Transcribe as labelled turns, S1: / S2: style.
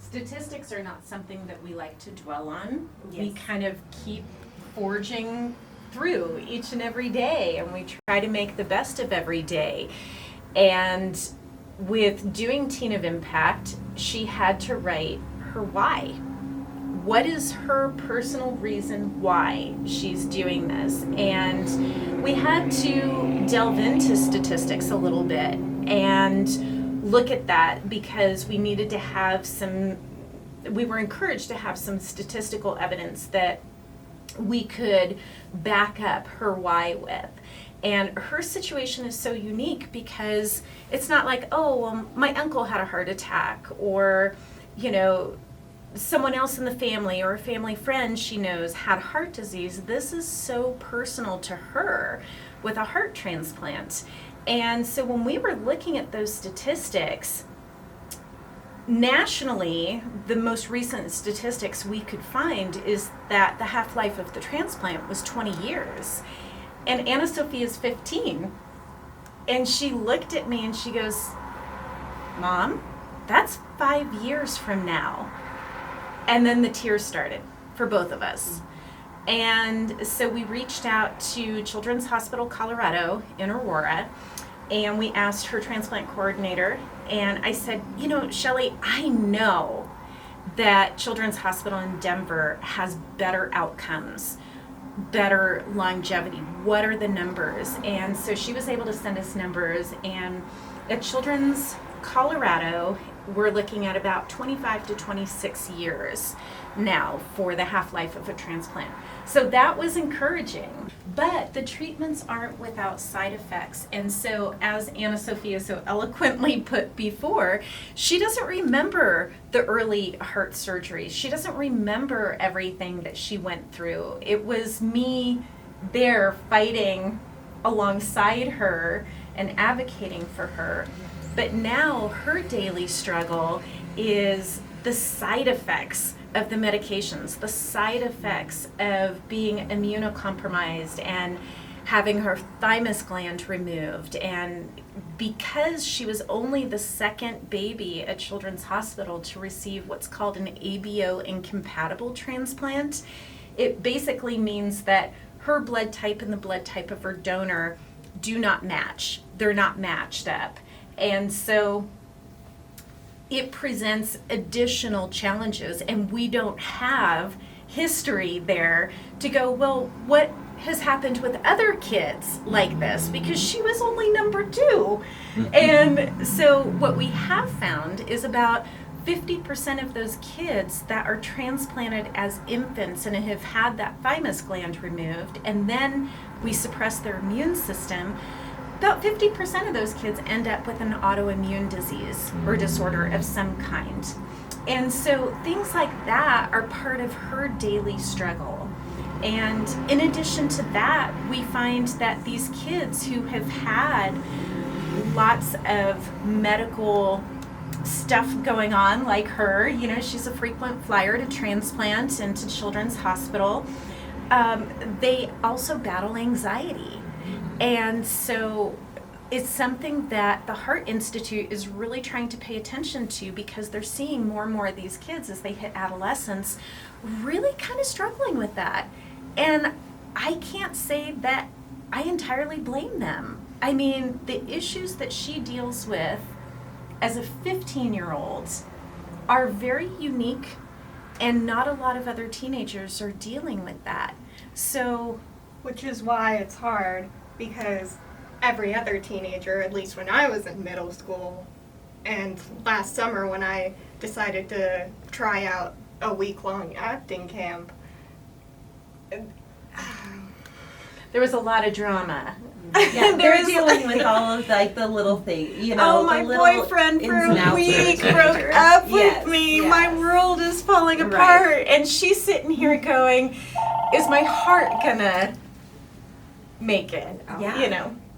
S1: Statistics are not something that we like to dwell on.
S2: Yes.
S1: We kind of keep forging through each and every day, and we try to make the best of every day. And with doing Teen of Impact, she had to write her why. What is her personal reason why she's doing this? And we had to delve into statistics a little bit and look at that because we needed to have we were encouraged to have some statistical evidence that we could back up her why with. And her situation is so unique because it's not like, oh, well, my uncle had a heart attack, or, someone else in the family or a family friend she knows had heart disease. This is so personal to her with a heart transplant. And so when we were looking at those statistics, nationally, the most recent statistics we could find is that the half-life of the transplant was 20 years. And Anna Sophia is 15. And she looked at me and she goes, Mom, that's 5 years from now. And then the tears started for both of us. And so we reached out to Children's Hospital Colorado in Aurora, and we asked her transplant coordinator, and I said, Shelley, I know that Children's Hospital in Denver has better outcomes, better longevity. What are the numbers? And so she was able to send us numbers, and at Children's Colorado, we're looking at about 25 to 26 years now for the half-life of a transplant. So that was encouraging. But the treatments aren't without side effects. And so, as Anna Sophia so eloquently put before, she doesn't remember the early heart surgeries. She doesn't remember everything that she went through. It was me there fighting alongside her and advocating for her. But now her daily struggle is the side effects of the medications, the side effects of being immunocompromised and having her thymus gland removed. And because she was only the second baby at Children's Hospital to receive what's called an ABO incompatible transplant, it basically means that her blood type and the blood type of her donor do not match. They're not matched up. And so it presents additional challenges, and we don't have history there to go, well, what has happened with other kids like this? Because she was only number 2. And so what we have found is about 50% of those kids that are transplanted as infants and have had that thymus gland removed, and then we suppress their immune system, about 50% of those kids end up with an autoimmune disease or disorder of some kind. And so things like that are part of her daily struggle. And in addition to that, we find that these kids who have had lots of medical stuff going on, like her, she's a frequent flyer to transplant and to Children's Hospital, they also battle anxiety. And so it's something that the Heart Institute is really trying to pay attention to, because they're seeing more and more of these kids as they hit adolescence really kind of struggling with that. And I can't say that I entirely blame them. I mean, the issues that she deals with as a 15-year-old are very unique, and not a lot of other teenagers are dealing with that. So,
S2: which is why it's hard, because every other teenager, at least when I was in middle school, and last summer when I decided to try out a week-long acting camp,
S1: there was a lot of drama.
S3: Yeah, they're dealing with all of the little things,
S2: Oh, my boyfriend for a week broke up with me.
S1: Yes.
S2: My world is falling apart, and she's sitting here going, "Is my heart gonna make it?"
S3: Yeah.